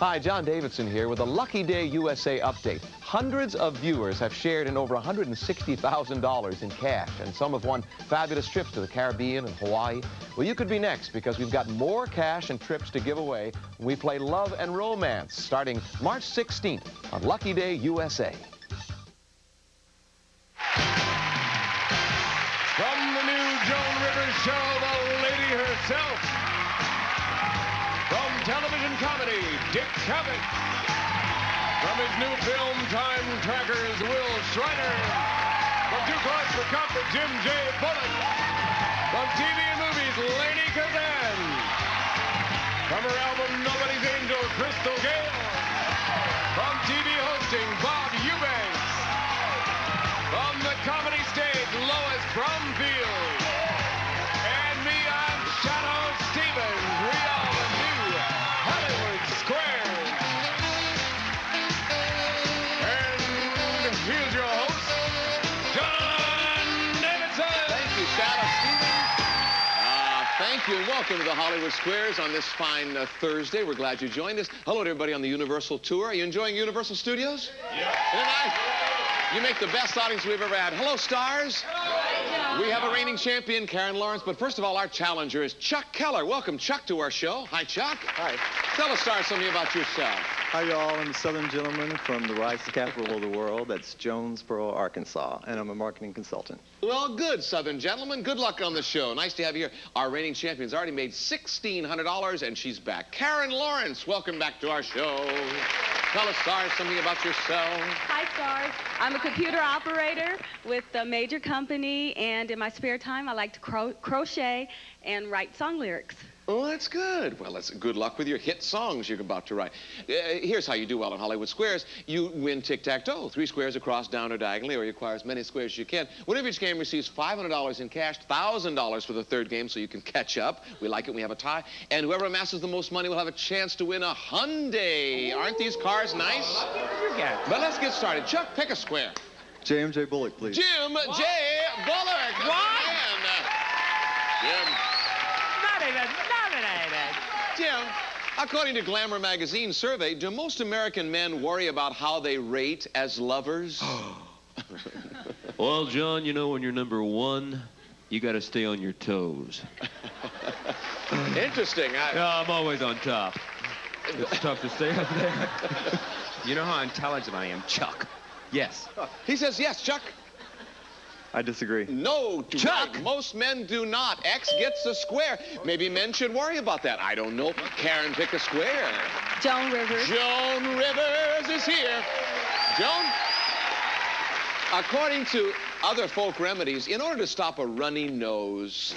Hi, John Davidson here with a Lucky Day USA update. Hundreds of viewers have shared in over $160,000 in cash, and some have won fabulous trips to the Caribbean and Hawaii. Well, you could be next because we've got more cash and trips to give away when we play Love and Romance starting March 16th on Lucky Day USA. From the new Joan Rivers show, the lady herself. From television comedy, Dick Cavett. From his new film, Time Trackers, Will Schreiner. From Two Cards for Comfort, Jim J. Bullock. From TV and movies, Lanie, Kazan. From her album, Nobody's Angel, Crystal Gayle. From TV hosting, Bob Eubanks. From the comedy stage, Lois, Bromfield. And me, I'm Shadoe Stevens. We are the new Hollywood Squares. And here's your host, John Davidson. Thank you, Shadoe Stevens. Thank you, and welcome to the Hollywood Squares on this fine Thursday. We're glad you joined us. Hello to everybody on the Universal Tour. Are you enjoying Universal Studios? Yeah. Tonight, you make the best audience we've ever had. Hello, stars. We have a reigning champion, Karen Lawrence, but first of all, our challenger is Chuck Keller. Welcome, Chuck, to our show. Hi, Chuck. Hi. Tell us, stars, something about yourself. Hi, y'all. I'm a Southern gentleman from the rice capital of the world. That's Jonesboro, Arkansas, and I'm a marketing consultant. Well, good, Southern gentlemen. Good luck on the show. Nice to have you here. Our reigning champion's already made $1,600, and she's back. Karen Lawrence, welcome back to our show. Tell us, stars, something about yourself. Hi, stars. I'm a computer operator with a major company, and in my spare time, I like to crochet and write song lyrics. Oh, that's good. Well, that's good luck with your hit songs you're about to write. Here's how you do well on Hollywood Squares. You win tic-tac-toe. 3 squares across, down, or diagonally, or you acquire as many squares as you can. Winner of each game receives $500 in cash, $1,000 for the third game so you can catch up. We like it when we have a tie. And whoever amasses the most money will have a chance to win a Hyundai. Aren't these cars nice? But let's get started. Chuck, pick a square. J.M.J. Bullock, please. Jim J. Bullock. What? Jim. Not even nominated. Jim, according to Glamour magazine's survey, do most American men worry about how they rate as lovers? Well, John, you know when you're number 1, you got to stay on your toes. Interesting. Yeah, I'm always on top. It's tough to stay up there. You know how intelligent I am, Chuck? Yes. He says yes, Chuck. I disagree. No, Chuck. Right. Most men do not. X gets a square. Maybe men should worry about that. I don't know. Karen, pick a square. Joan Rivers. Joan Rivers is here. Joan, according to other folk remedies, in order to stop a runny nose,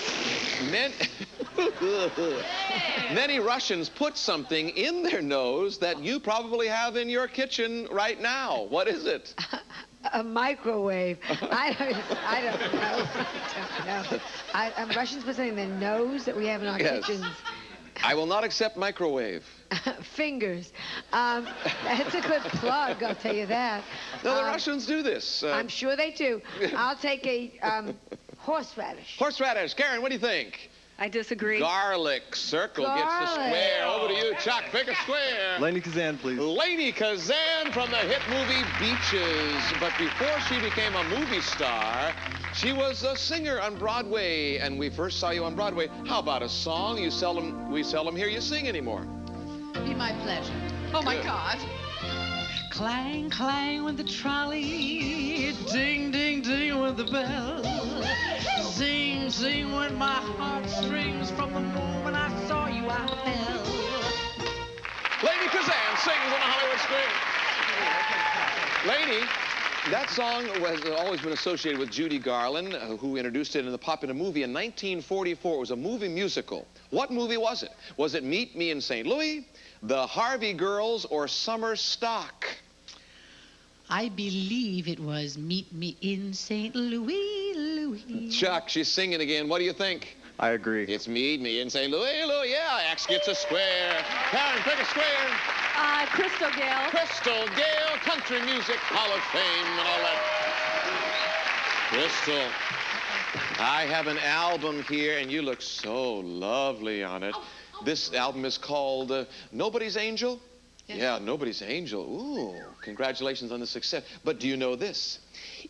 many Russians put something in their nose that you probably have in your kitchen right now. What is it? A microwave. I don't know. Russians put something in their nose that we have in our kitchens. I will not accept microwave. Fingers. That's a good plug, I'll tell you that. No, the Russians do this. I'm sure they do. I'll take a horseradish. Horseradish. Karen, what do you think? I disagree. Garlic circle gets the square. Over to you, Chuck. Pick a square. Lanie Kazan, please. Lanie Kazan from the hit movie Beaches. But before she became a movie star, she was a singer on Broadway, and we first saw you on Broadway. How about a song? We seldom hear you sing anymore. Be my pleasure. Oh, my God. Clang, clang with the trolley. Ding, ding, ding with the bell. Sing, sing when my heart strings. From the moment I saw you, I fell. Lanie Kazan sings on the Hollywood Square. Lanie, that song has always been associated with Judy Garland, who introduced it in the popular movie in 1944. It was a movie musical. What movie was it? Was it Meet Me in St. Louis, The Harvey Girls, or Summer Stock? I believe it was Meet Me in St. Louis, Louis. Chuck, she's singing again. What do you think? I agree. It's Meet Me in St. Louis, Louis. Yeah, X gets a square. Karen, pick a square. Crystal Gayle. Crystal Gayle, Country Music Hall of Fame and all that. Crystal, I have an album here, and you look so lovely on it. This album is called Nobody's Angel, Yes. Yeah, nobody's angel. Ooh, congratulations on the success. But do you know this?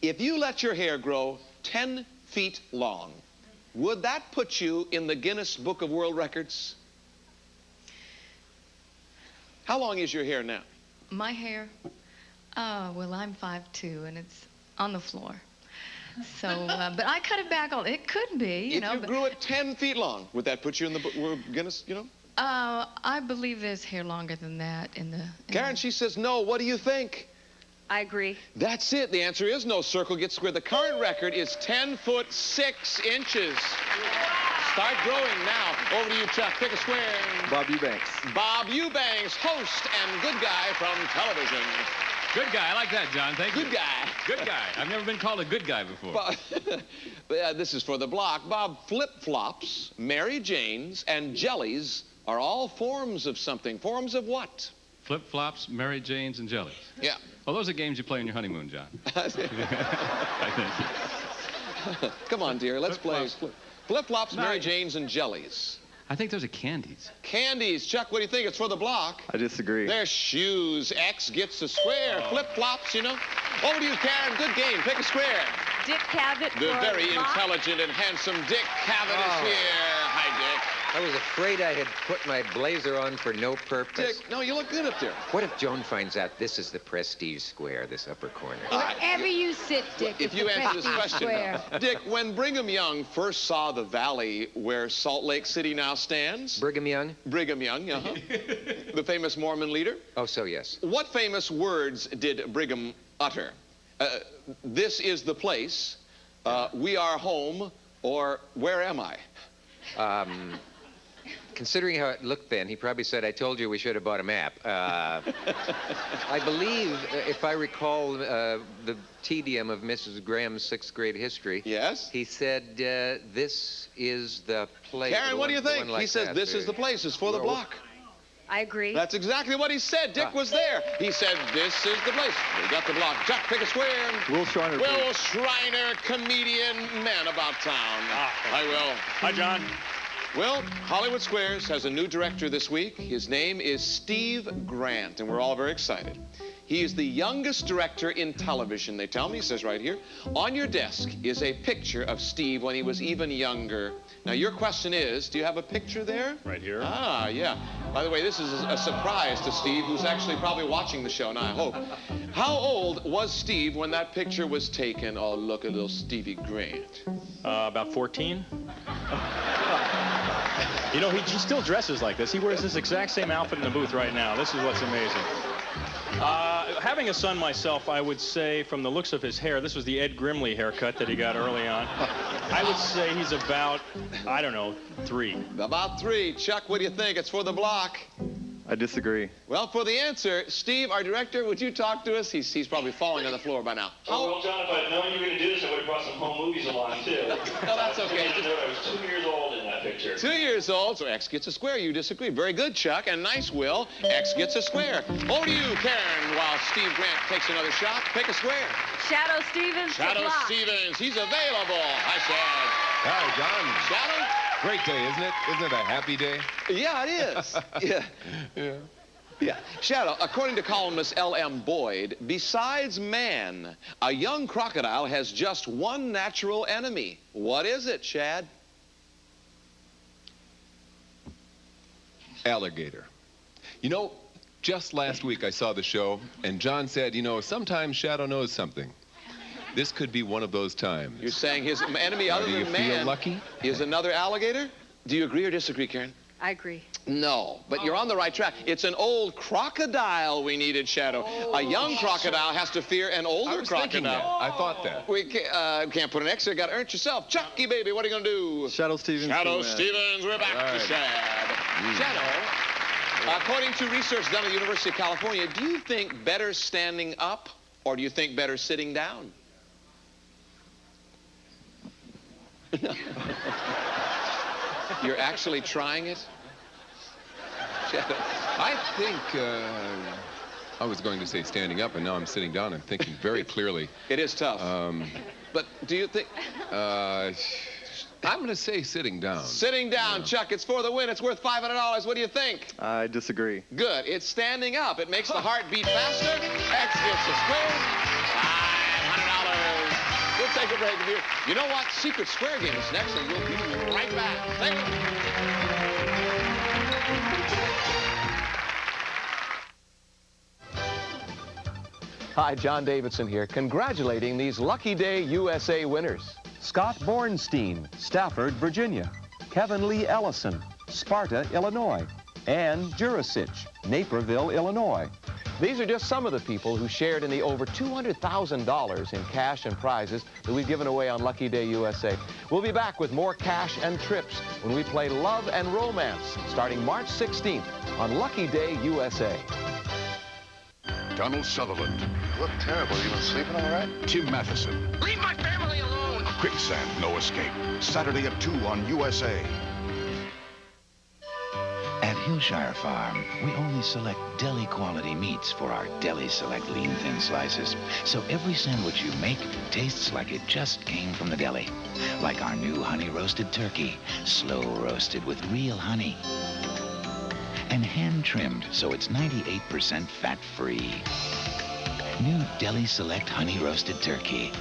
If you let your hair grow 10 feet long, would that put you in the Guinness Book of World Records? How long is your hair now? My hair? Well, I'm 5'2", and it's on the floor. So, but I cut it back all. It could be, you know. If you grew it 10 feet long, would that put you in the World Guinness, you know? I believe there's hair longer than that in the... Karen, she says no. What do you think? I agree. That's it. The answer is no. Circle gets square. The current record is 10 foot 6 inches. Start growing now. Over to you, Chuck. Pick a square. Bob Eubanks. Bob Eubanks, host and good guy from television. Good guy. I like that, John. Thank you. Good guy. Good guy. I've never been called a good guy before. Bob, this is for the block. Bob, flip-flops, Mary Janes, and jellies are all forms of something. Forms of what? Flip-flops, Mary Janes, and jellies. Yeah. Well, those are games you play on your honeymoon, John. I think. Come on, dear. Let's play. Flip-flops, No, Mary Janes, and jellies. I think those are candies. Candies. Chuck, what do you think? It's for the block. I disagree. They're shoes. X gets a square. Flip-flops, you know. Over to you, Karen. Good game. Pick a square. Dick Cavett The for very block. intelligent and handsome Dick Cavett is here. Hi, Dick. I was afraid I had put my blazer on for no purpose. Dick, no, you look good up there. What if Joan finds out this is the prestige square, this upper corner? Wherever you sit, Dick. If it's you the answer this Prestige question, Square. Dick, when Brigham Young first saw the valley where Salt Lake City now stands, Brigham Young? Brigham Young, the famous Mormon leader, Oh, so yes. what famous words did Brigham utter? This is the place, we are home, or where am I? Considering how it looked then, he probably said, I told you we should have bought a map. I believe, if I recall the tedium of Mrs. Graham's 6th grade history, Yes? he said, this is the place. Karen, what do you The one think? like He says that. this is the place, it's for the Well, block. I agree. That's exactly what he said. Dick was there. He said, this is the place. We got the block. Chuck, pick a square. Will Shriner. Will Shriner, comedian, man about town. Hi, Will. Hi, John. Well, Hollywood Squares has a new director this week. His name is Steve Grant, and we're all very excited. He is the youngest director in television, they tell me. He says right here, on your desk is a picture of Steve when he was even younger. Now, your question is, do you have a picture there? Right here. Ah, yeah. By the way, this is a surprise to Steve, who's actually probably watching the show now, I hope. How old was Steve when that picture was taken? Oh, look at little Stevie Grant. About 14. You know, he still dresses like this. He wears this exact same outfit in the booth right now. This is what's amazing. Having a son myself, I would say, from the looks of his hair, this was the Ed Grimley haircut that he got early on. I would say he's about, I don't know, 3. About 3. Chuck, what do you think? It's for the block. I disagree. Well, for the answer, Steve, our director, would you talk to us? He's probably falling on the floor by now. Oh, well, John, if I'd known you were going to do this, I would have brought some home movies along, too. No, that's okay. I was 2 years old in that picture. 2 years old, so X gets a square. You disagree. Very good, Chuck, and nice, Will. X gets a square. Over to you, Karen, while Steve Grant takes another shot. Pick a square. Shadoe Stevens. for Shadoe block. Stevens, he's available. Hi, Shad. Hi, John. Shadoe? Great day, isn't it? Isn't it a happy day? Yeah, it is. Yeah. Yeah. Shadoe, according to columnist L.M. Boyd, besides man, a young crocodile has just one natural enemy. What is it, Shad? Alligator. You know, just last week I saw the show, and John said, you know, sometimes Shadoe knows something. This could be one of those times. You're saying his enemy other Do you than feel man lucky? is another alligator? Do you agree or disagree, Karen? I agree. No, but you're on the right track. It's an old crocodile we needed, Shadoe. A young crocodile has to fear an older I was thinking that. crocodile. I thought that. We can't put an X there. Got to earn it yourself. Chucky, baby, what are you going to do? Shadoe Stevens. Shadoe Stevens, we're back Right. to Shad. Shadoe, according to research done at the University of California, do you think better standing up or do you think better sitting down? You're actually trying it? Shadoe. I think, I was going to say standing up, and now I'm sitting down and thinking very clearly. It is tough. But do you think... I'm going to say sitting down. Sitting down, yeah. Chuck. It's for the win. It's worth $500. What do you think? I disagree. Good. It's standing up. It makes the heart beat faster. X gets a square. $500. We'll take a break here. You know what? Secret Square Game is next, and we'll be right back. Stay with me. Hi, John Davidson here, congratulating these Lucky Day USA winners. Scott Bornstein, Stafford, Virginia. Kevin Lee Ellison, Sparta, Illinois. And Jurasich, Naperville, Illinois. These are just some of the people who shared in the over $200,000 in cash and prizes that we've given away on Lucky Day USA. We'll be back with more cash and trips when we play Love and Romance, starting March 16th on Lucky Day USA. Donald Sutherland. You look terrible. You been sleeping all right? Tim Matheson. Leave my family alone! Quicksand, No Escape. Saturday at 2 on USA. At Hillshire Farm, we only select deli-quality meats for our Deli Select lean thin slices. So every sandwich you make tastes like it just came from the deli. Like our new honey-roasted turkey, slow-roasted with real honey. And hand-trimmed so it's 98% fat-free. New Deli Select honey-roasted turkey.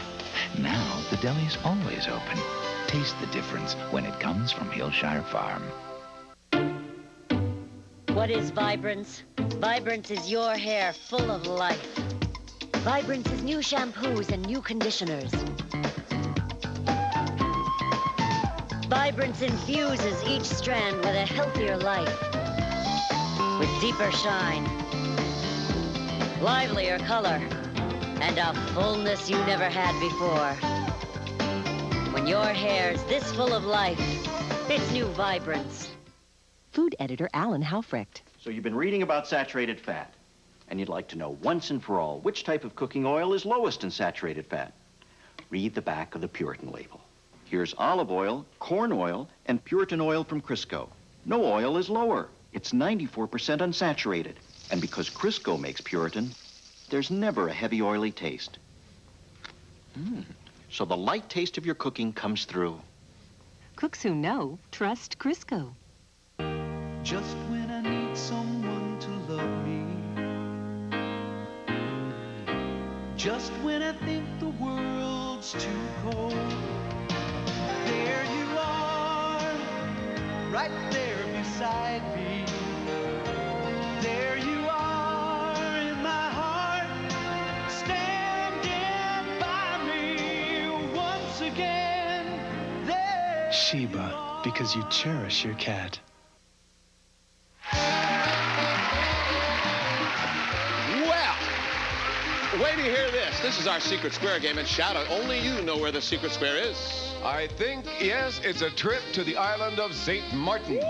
Now the deli's always open. Taste the difference when it comes from Hillshire Farm. What is Vibrance? Vibrance is your hair full of life. Vibrance is new shampoos and new conditioners. Vibrance infuses each strand with a healthier life. With deeper shine, livelier color, and a fullness you never had before. When your hair's this full of life, it's new Vibrance. Food editor Alan Haufrecht. So you've been reading about saturated fat, and you'd like to know once and for all which type of cooking oil is lowest in saturated fat. Read the back of the Puritan label. Here's olive oil, corn oil, and Puritan oil from Crisco. No oil is lower. It's 94% unsaturated. And because Crisco makes Puritan, there's never a heavy oily taste. So the light taste of your cooking comes through. Cooks who know, trust Crisco. Just when I need someone to love me. Just when I think the world's too cold. There you are, right there beside me. There you are in my heart, standing by me once again. There Sheba, because you cherish your cat. Wait till you hear this. This is our Secret Square game, and Shadoe, only you know where the Secret Square is. I think, yes, it's a trip to the island of St. Martin.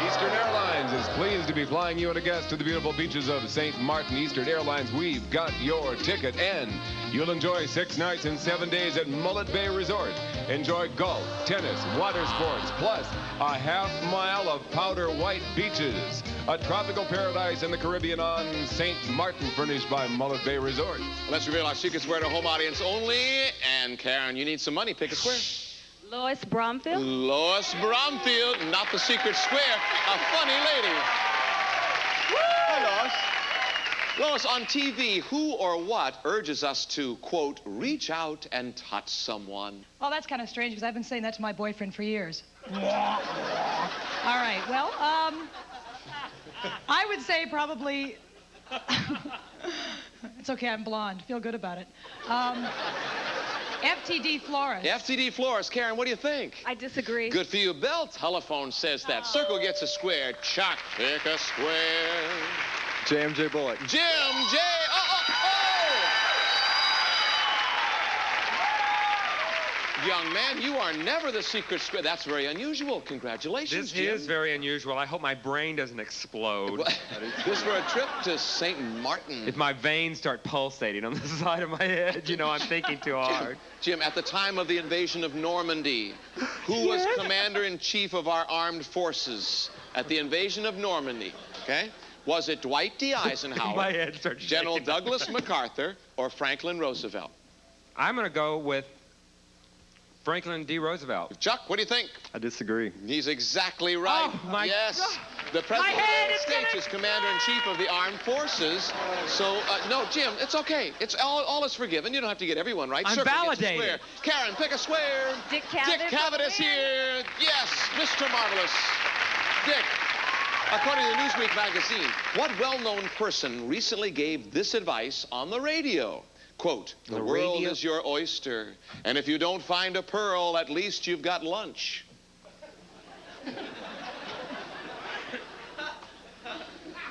Eastern Airlines is pleased to be flying you and a guest to the beautiful beaches of St. Martin. Eastern Airlines, we've got your ticket, and you'll enjoy 6 nights and 7 days at Mullet Bay Resort. Enjoy golf, tennis, water sports, plus a half-mile of powder white beaches. A tropical paradise in the Caribbean on St. Martin, furnished by Mullet Bay Resort. Let's reveal our Secret Square to home audience only. And Karen, you need some money. Pick a square. Lois Bromfield. Lois Bromfield, not the Secret Square. A funny lady. Hi, Lois. Lois, on TV, who or what urges us to, quote, reach out and touch someone? Oh, that's kind of strange, because I've been saying that to my boyfriend for years. All right, well, I would say probably... It's okay, I'm blonde. Feel good about it. FTD Flores. FTD Flores. Karen, what do you think? I disagree. Good for you. Bell Telephone says that. Circle gets a square. Chuck, pick a square. JMJ Bullock. Jim J. Young man, you are never the Secret Square. That's very unusual. Congratulations, This is very unusual. I hope my brain doesn't explode. This for a trip to St. Martin. If my veins start pulsating on the side of my head, you know I'm thinking too hard. Jim, at the time of the invasion of Normandy, who was commander-in-chief of our armed forces at the invasion of Normandy, okay? Was it Dwight D. Eisenhower, My head starts General shaking. Douglas MacArthur, or Franklin Roosevelt? I'm going to go with Franklin D. Roosevelt. Chuck, what do you think? I disagree. He's exactly right. Oh, my yes. God. The President of the United States is Commander-in-Chief of the Armed Forces. So, no, Jim, it's okay. It's all is forgiven. You don't have to get everyone right. I'm Circle gets a validated. square. Karen, pick a square. Dick Cavett. Dick Cavett is here. Yes, Mr. Marvelous. Dick, according to the Newsweek magazine, what well-known person recently gave this advice on the radio? Quote, the world is your oyster, and if you don't find a pearl, at least you've got lunch.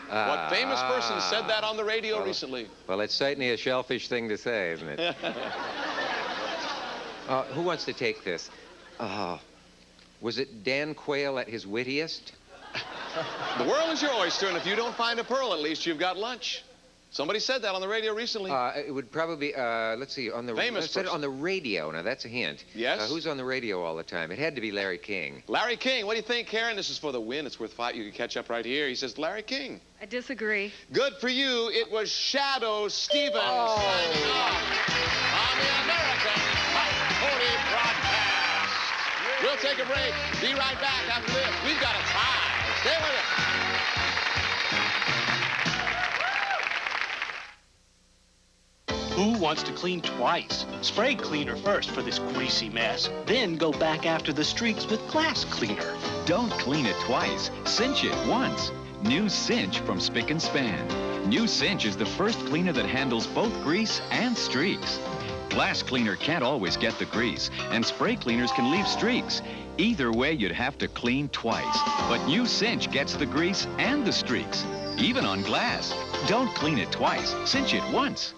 What famous person said that on the radio recently? Well, it's certainly a shellfish thing to say, isn't it? Who wants to take this? Was it Dan Quayle at his wittiest? The world is your oyster, and if you don't find a pearl, at least you've got lunch. Somebody said that on the radio recently. It would probably be, let's see, on the... Famous said it person. on the radio. Now, that's a hint. Yes? Who's on the radio all the time? It had to be Larry King. Larry King. What do you think, Karen? This is for the win. It's worth $5. You can catch up right here. He says Larry King. I disagree. Good for you. It was Shadoe Stevens signing off on the American Pony broadcast. We'll take a break. Be right back after this. We've got a tie. Stay with us. Who wants to clean twice? Spray cleaner first for this greasy mess. Then go back after the streaks with glass cleaner. Don't clean it twice. Cinch it once. New Cinch from Spick and Span. New Cinch is the first cleaner that handles both grease and streaks. Glass cleaner can't always get the grease, and spray cleaners can leave streaks. Either way, you'd have to clean twice. But New Cinch gets the grease and the streaks, even on glass. Don't clean it twice. Cinch it once.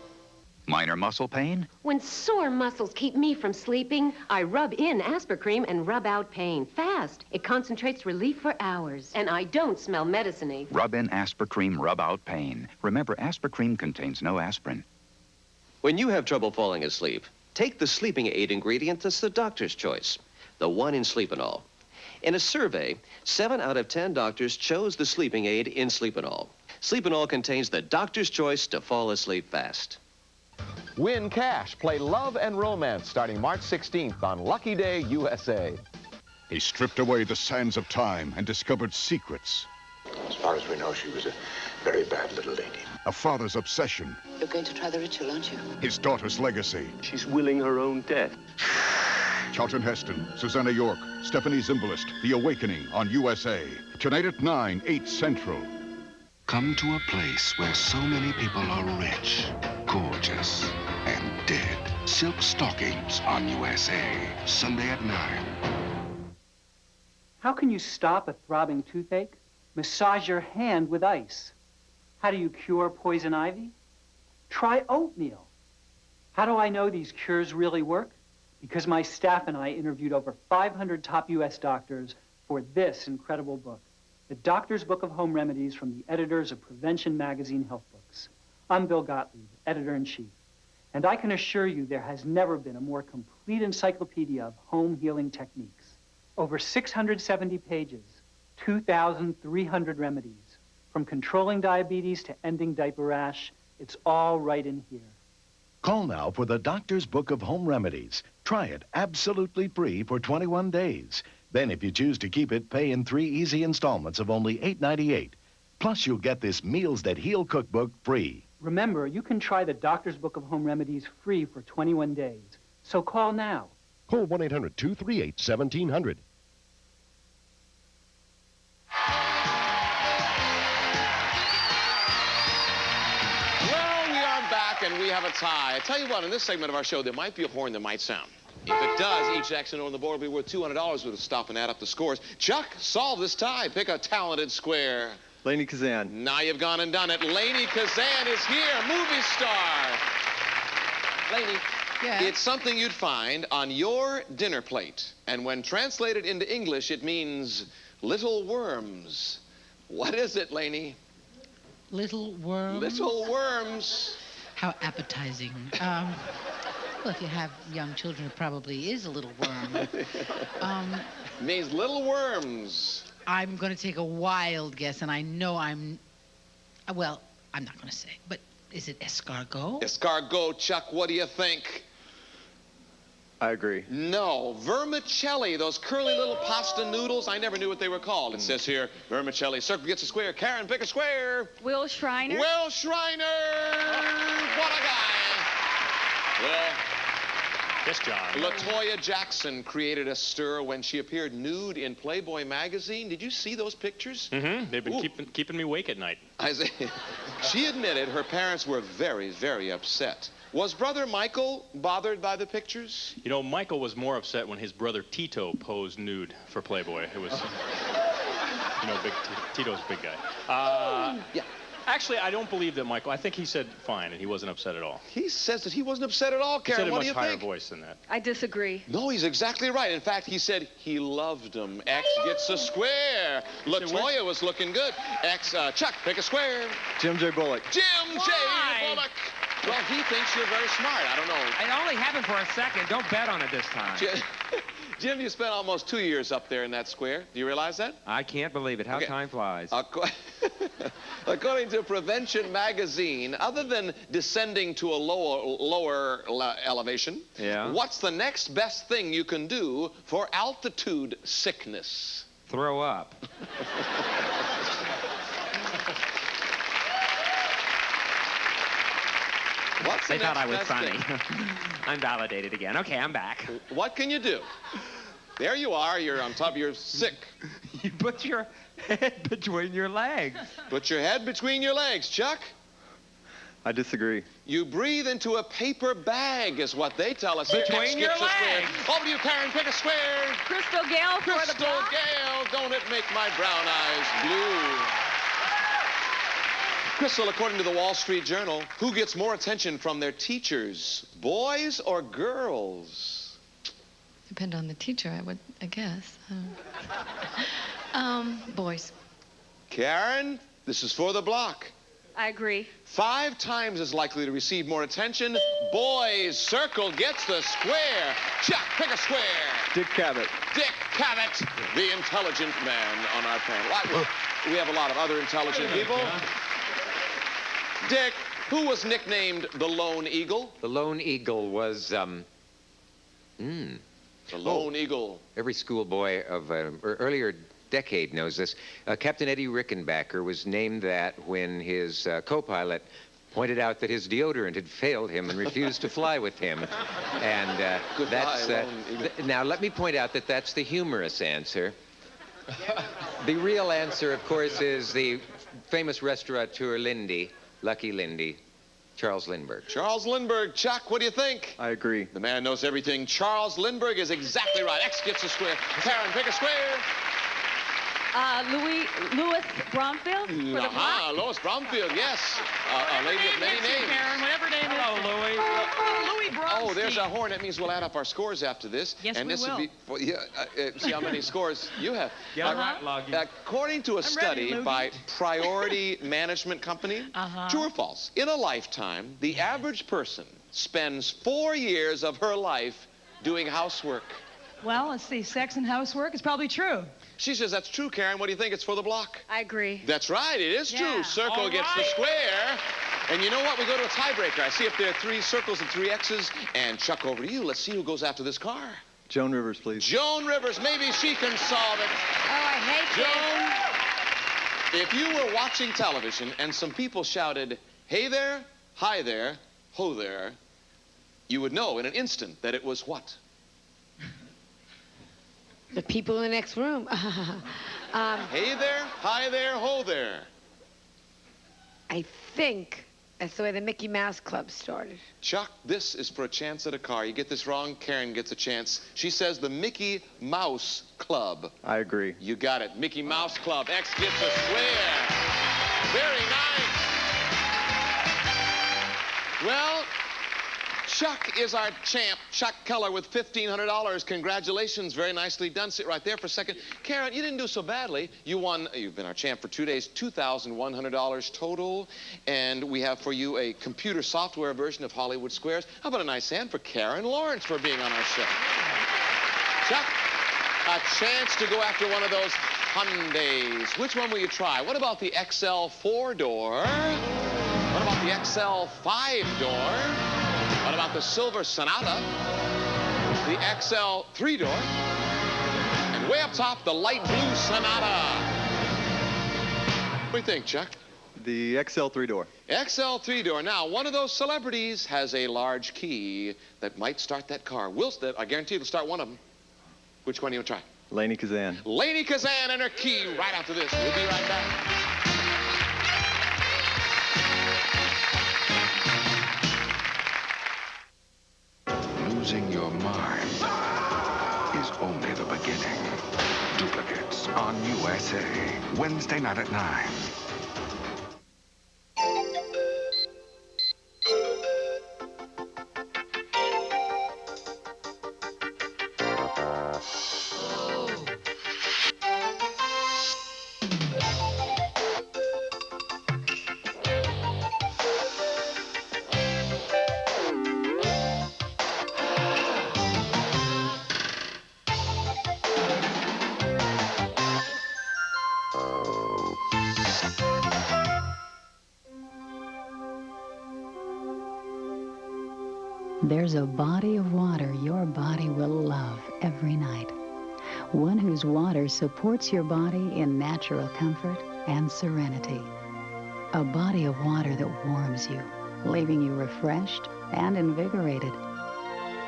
Minor muscle pain? When sore muscles keep me from sleeping, I rub in Aspercream and rub out pain. Fast. It concentrates relief for hours. And I don't smell medicine-y. Rub in Aspercream, rub out pain. Remember, Aspercream contains no aspirin. When you have trouble falling asleep, take the sleeping aid ingredient that's the doctor's choice, the one in Sleepinol. In a survey, 7 out of 10 doctors chose the sleeping aid in Sleepinol. Sleepinol contains the doctor's choice to fall asleep fast. Win cash. Play Love and Romance starting March 16th on Lucky Day USA. He stripped away the sands of time and discovered secrets. As far as we know, she was a very bad little lady. A father's obsession. You're going to try the ritual, aren't you? His daughter's legacy. She's willing her own death. Charlton Heston, Susanna York, Stephanie Zimbalist, The Awakening on USA. Tonight at 9, 8 Central. Come to a place where so many people are rich, gorgeous, and dead. Silk Stockings on USA, Sunday at 9. How can you stop a throbbing toothache? Massage your hand with ice. How do you cure poison ivy? Try oatmeal. How do I know these cures really work? Because my staff and I interviewed over 500 top U.S. doctors for this incredible book. The Doctor's Book of Home Remedies from the editors of Prevention Magazine Health Books. I'm Bill Gottlieb, editor-in-chief. And I can assure you there has never been a more complete encyclopedia of home healing techniques. Over 670 pages, 2,300 remedies. From controlling diabetes to ending diaper rash, it's all right in here. Call now for the Doctor's Book of Home Remedies. Try it absolutely free for 21 days. Then, if you choose to keep it, pay in 3 easy installments of only $8.98. Plus, you'll get this Meals That Heal cookbook free. Remember, you can try the Doctor's Book of Home Remedies free for 21 days. So call now. Call 1-800-238-1700. Well, we are back, and we have a tie. I tell you what, in this segment of our show, there might be a horn that might sound. If it does, each X on the board will be worth $200 with a stop and add up the scores. Chuck, solve this tie. Pick a talented square. Lanie Kazan. Now you've gone and done it. Lanie Kazan is here, movie star. Lanie, yeah. It's something you'd find on your dinner plate. And when translated into English, it means little worms. What is it, Lanie? Little worms? Little worms. How appetizing. Well, if you have young children, it probably is a little worm. Means little worms. I'm going to take a wild guess, and I know well, I'm not going to say, but is it escargot? Escargot, Chuck, what do you think? I agree. No, vermicelli, those curly little pasta noodles. I never knew what they were called. It says here, vermicelli. Circle gets a square. Karen, pick a square. Will Shriner. Will Shriner! What a guy! Well, yes, John. LaToya Jackson created a stir when she appeared nude in Playboy magazine. Did you see those pictures? Mm-hmm. They've been keeping me awake at night. She admitted her parents were very, very upset. Was brother Michael bothered by the pictures? You know, Michael was more upset when his brother Tito posed nude for Playboy. It was, you know, Tito's a big guy. Yeah. Actually, I don't believe that Michael. I think he said fine, and he wasn't upset at all. He says that he wasn't upset at all, Karen. He said What do you a much higher think? voice than that. I disagree. No, he's exactly right. In fact, he said he loved him. X gets a square. LaToya was looking good. X, Chuck, pick a square. Jim J. Bullock. Jim J. Bullock. Well, he thinks you're very smart. I don't know. It only happened for a second. Don't bet on it this time. Jim, you spent almost 2 years up there in that square. Do you realize that? I can't believe it. How time flies. According to Prevention magazine, other than descending to a lower elevation, what's the next best thing you can do for altitude sickness? Throw up. They thought I was funny. I'm validated again. Okay, I'm back. What can you do? There you are. You're on top. You're sick. You put your head between your legs. Put your head between your legs, Chuck. I disagree. You breathe into a paper bag is what they tell us. Between your legs. Over to you, Karen. Pick a square. Crystal Gayle for the Crystal Gayle. Don't it make my brown eyes blue? Crystal, according to the Wall Street Journal, who gets more attention from their teachers, boys or girls? Depend on the teacher, I guess. Boys. Karen, this is for the block. I agree. 5 times as likely to receive more attention. Boys, circle gets the square. Chuck, pick a square. Dick Cavett. Dick Cavett, the intelligent man on our panel. We have a lot of other intelligent people. Dick, who was nicknamed the Lone Eagle? The Lone Eagle was, The Lone Eagle. Every schoolboy of an earlier decade knows this. Captain Eddie Rickenbacker was named that when his co-pilot pointed out that his deodorant had failed him and refused to fly with him. And that's... now, let me point out that that's the humorous answer. The real answer, of course, is the famous restaurateur Lindy, Lucky Lindy, Charles Lindbergh. Charles Lindbergh. Chuck, what do you think? I agree. The man knows everything. Charles Lindbergh is exactly right. X gets a square. Karen, pick a square. Lois Bromfield for the block. Lois Bromfield, yes. A lady of many names. Karen, whatever name is. Hello, Louis. Louis Bromfield. Oh, there's a horn. That means we'll add up our scores after this. Yes, and we this will. Would be, see how many scores you have. According to a study by Priority Management Company, true or false, in a lifetime, the average person spends 4 years of her life doing housework. Well, let's see. Sex and housework is probably true. She says that's true, Karen. What do you think? It's for the block. I agree. That's right. It is true. Circle gets the square. And you know what? We go to a tiebreaker. I see if there are 3 circles and 3 X's. And Chuck, over to you. Let's see who goes after this car. Joan Rivers, please. Joan Rivers. Maybe she can solve it. Oh, I hate Joan, if you were watching television and some people shouted, hey there, hi there, ho there, you would know in an instant that it was what? The people in the next room. Hey there, hi there, ho there. I think that's the way the Mickey Mouse Club started. Chuck, this is for a chance at a car. You get this wrong, Karen gets a chance. She says the Mickey Mouse Club. I agree. You got it. Mickey Mouse Club. X gets a square. Very nice. Well, Chuck is our champ. Chuck Keller with $1,500. Congratulations. Very nicely done. Sit right there for a second. Karen, you didn't do so badly. You won, you've been our champ for 2 days, $2,100 total. And we have for you a computer software version of Hollywood Squares. How about a nice hand for Karen Lawrence for being on our show? Chuck, a chance to go after one of those Hyundais. Which one will you try? What about the XL 4-door? What about the XL 5-door? What about the Silver Sonata? The the XL 3-door. And way up top, the light blue Sonata. What do you think, Chuck? The XL 3-door. XL 3-door. Now, one of those celebrities has a large key that might start that car. I guarantee it'll start one of them. Which one do you want to try? Lanie Kazan. Lanie Kazan and her key right after this. We'll be right back. Losing your mind is only the beginning. Duplicates on USA. Wednesday night at 9. There's a body of water your body will love every night. One whose water supports your body in natural comfort and serenity. A body of water that warms you, leaving you refreshed and invigorated.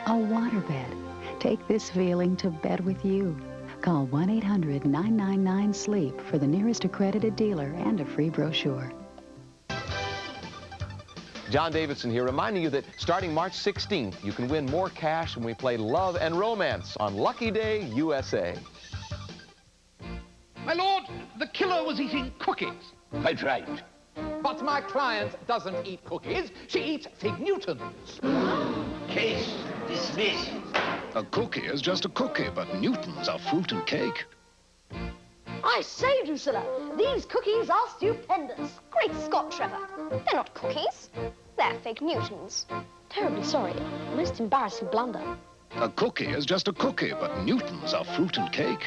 A waterbed. Take this feeling to bed with you. Call 1-800-999-SLEEP for the nearest accredited dealer and a free brochure. John Davidson here, reminding you that starting March 16th, you can win more cash when we play Love and Romance on Lucky Day USA. My lord, the killer was eating cookies. Quite right. But my client doesn't eat cookies. She eats Fig Newtons. Case dismissed. A cookie is just a cookie, but Newtons are fruit and cake. I say, Drusilla, these cookies are stupendous. Great Scott, Trevor. They're not cookies. They're Fig Newtons. Terribly sorry. Most embarrassing blunder. A cookie is just a cookie, but Newtons are fruit and cake.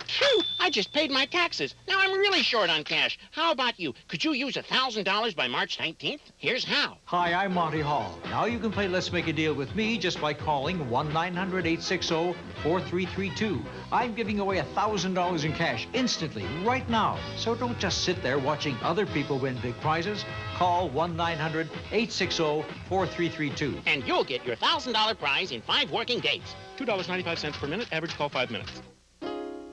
Phew! I just paid my taxes. Now I'm really short on cash. How about you? Could you use $1,000 by March 19th? Here's how. Hi, I'm Monty Hall. Now you can play Let's Make a Deal with me just by calling 1-900-860-4332. I'm giving away $1,000 in cash instantly, right now. So don't just sit there watching other people win big prizes. Call 1-900-860-4332. And you'll get your $1,000 prize in 5 working days. $2.95 per minute, average call 5 minutes.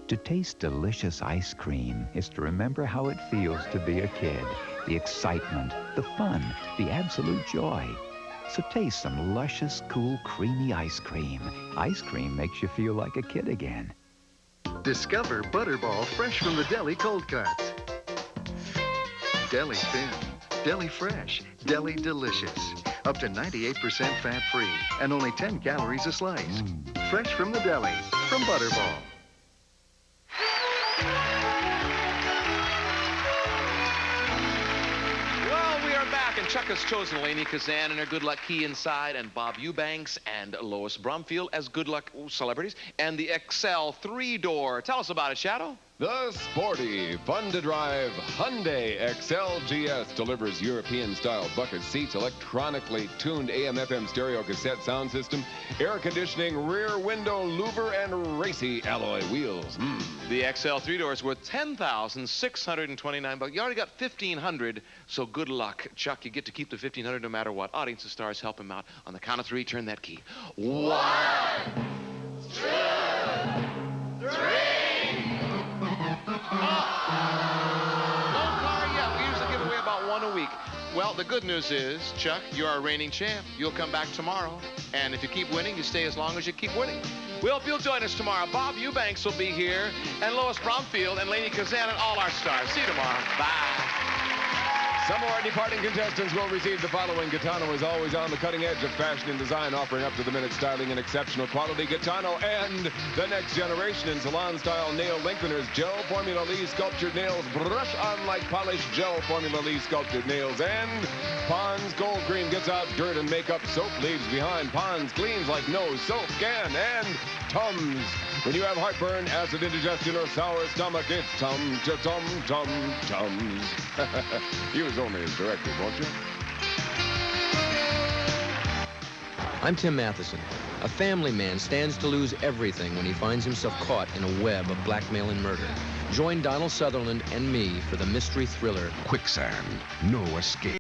To taste delicious ice cream is to remember how it feels to be a kid. The excitement, the fun, the absolute joy. So taste some luscious, cool, creamy ice cream. Ice cream makes you feel like a kid again. Discover Butterball fresh from the deli cold cuts. Deli thin, deli fresh, deli delicious. Up to 98% fat-free and only 10 calories a slice. Fresh from the deli, from Butterball. Well, we are back, and Chuck has chosen Lanie Kazan and her good luck key inside, and Bob Eubanks and Lois Bromfield as good luck celebrities, and the XL 3-door. Tell us about it, Shadoe. The sporty, fun-to-drive Hyundai XL GS delivers European-style bucket seats, electronically tuned AM/FM stereo cassette sound system, air conditioning, rear window louver, and racy alloy wheels. The XL 3-door is worth $10,629. You already got $1,500, so good luck. Chuck, you get to keep the $1,500 no matter what. Audience of Stars, help him out. On the count of 3, turn that key. 1, 2, 3. No car yet. We usually give away about 1 a week. Well, the good news is, Chuck, you're our reigning champ. You'll come back tomorrow. And if you keep winning, you stay as long as you keep winning. We hope you'll join us tomorrow. Bob Eubanks will be here, and Lois Bromfield, and Lanie Kazan, and all our stars. See you tomorrow. Bye. Some of our departing contestants will receive the following. Gitano is always on the cutting edge of fashion and design, offering up-to-the-minute styling and exceptional quality. Gitano and the next generation in salon-style nail lengtheners, gel Formula Lee sculptured nails, brush-on like polished gel Formula Lee sculptured nails, and Pond's Cold Cream gets out dirt and makeup. Soap leaves behind. Pond's cleans like no soap can. And Tums. When you have heartburn, acid indigestion, or sour stomach, it's Tums. Use only as directed, won't you? I'm Tim Matheson. A family man stands to lose everything when he finds himself caught in a web of blackmail and murder. Join Donald Sutherland and me for the mystery thriller Quicksand. No escape.